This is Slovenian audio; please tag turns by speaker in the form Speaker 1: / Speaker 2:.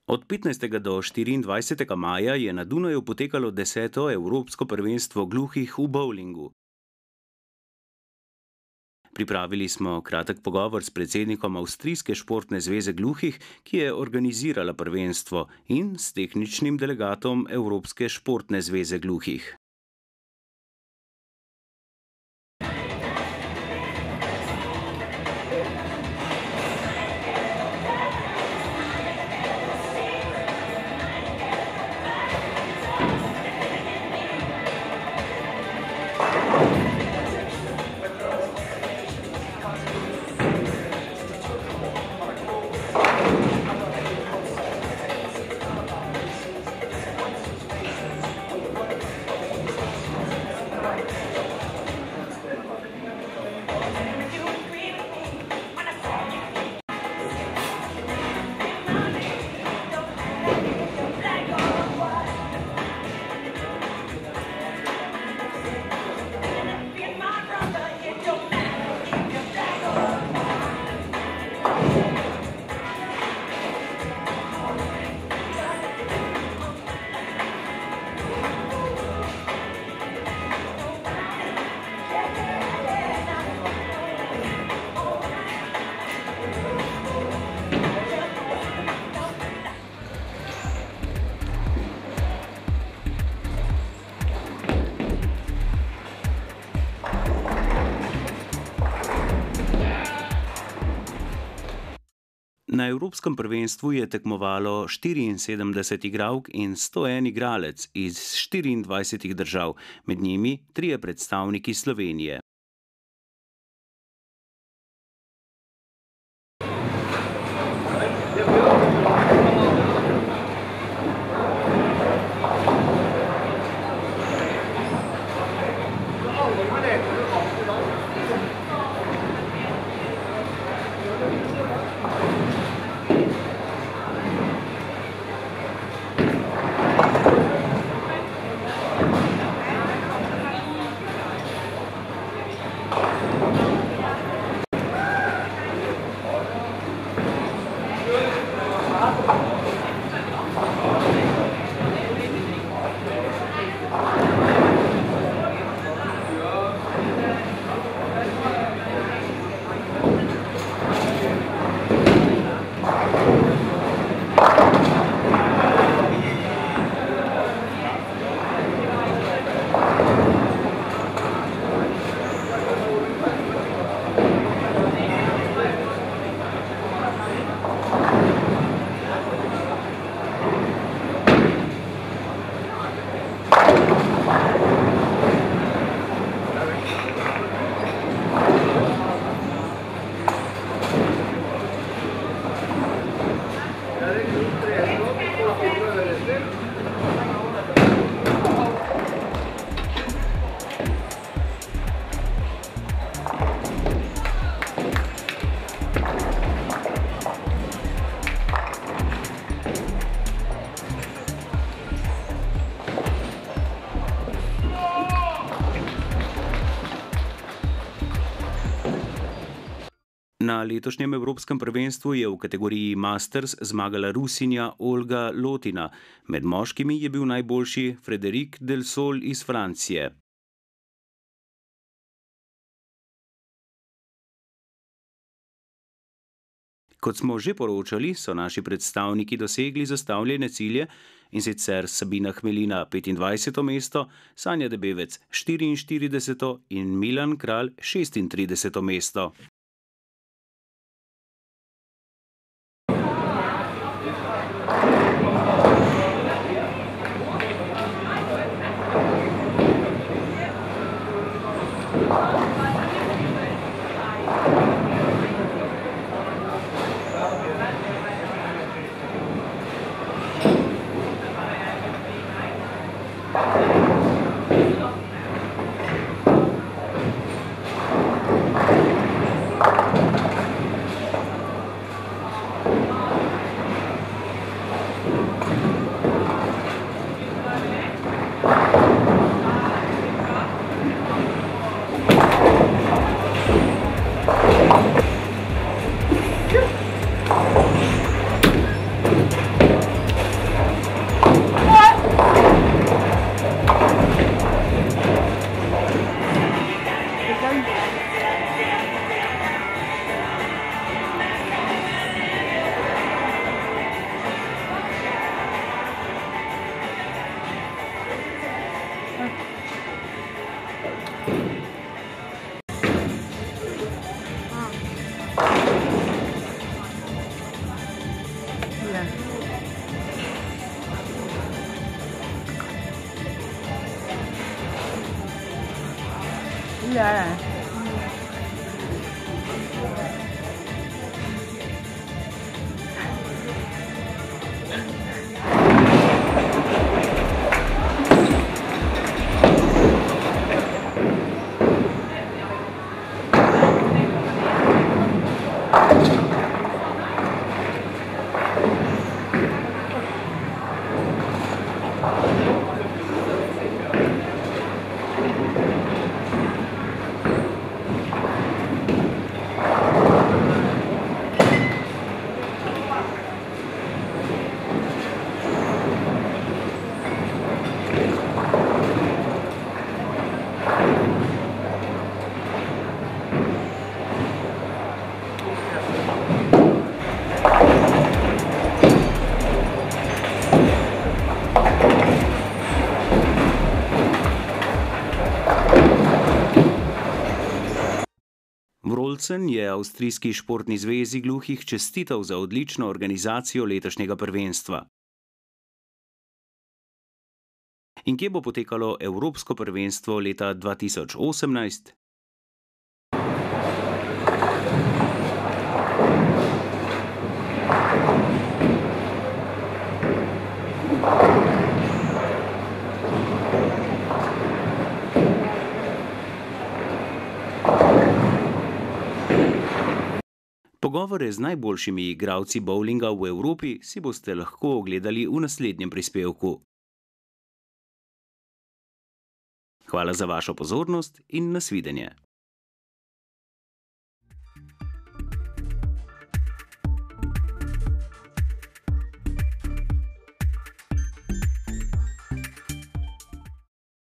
Speaker 1: Od 15. do 24. maja je na Dunaju potekalo 10. Evropsko prvenstvo gluhih v bowlingu. Pripravili smo kratek pogovor s predsednikom Avstrijske športne zveze gluhih, ki je organizirala prvenstvo, in s tehničnim delegatom Evropske športne zveze gluhih. Na Evropskem prvenstvu je tekmovalo 74 igralk in 101 igralec iz 24 držav, med njimi 3 predstavniki Slovenije. Na letošnjem Evropskem prvenstvu je v kategoriji Masters zmagala Rusinja Olga Lotina, med moškimi je bil najboljši Frédéric Delsol iz Francije. Kot smo že poročali, so naši predstavniki dosegli zastavljene cilje, in sicer Sabina Hmelina 25. mesto, Sanja Debevec 44. in Milan Kralj 36. mesto.
Speaker 2: Ja.
Speaker 1: Wroldsen je Avstrijski športni zvezi gluhih čestital za odlično organizacijo letošnjega prvenstva. In kje bo potekalo Evropsko prvenstvo leta 2018? Pogovore z najboljšimi igralci bowlinga v Evropi si boste lahko ogledali v naslednjem prispevku. Hvala za vašo pozornost in nasvidenje.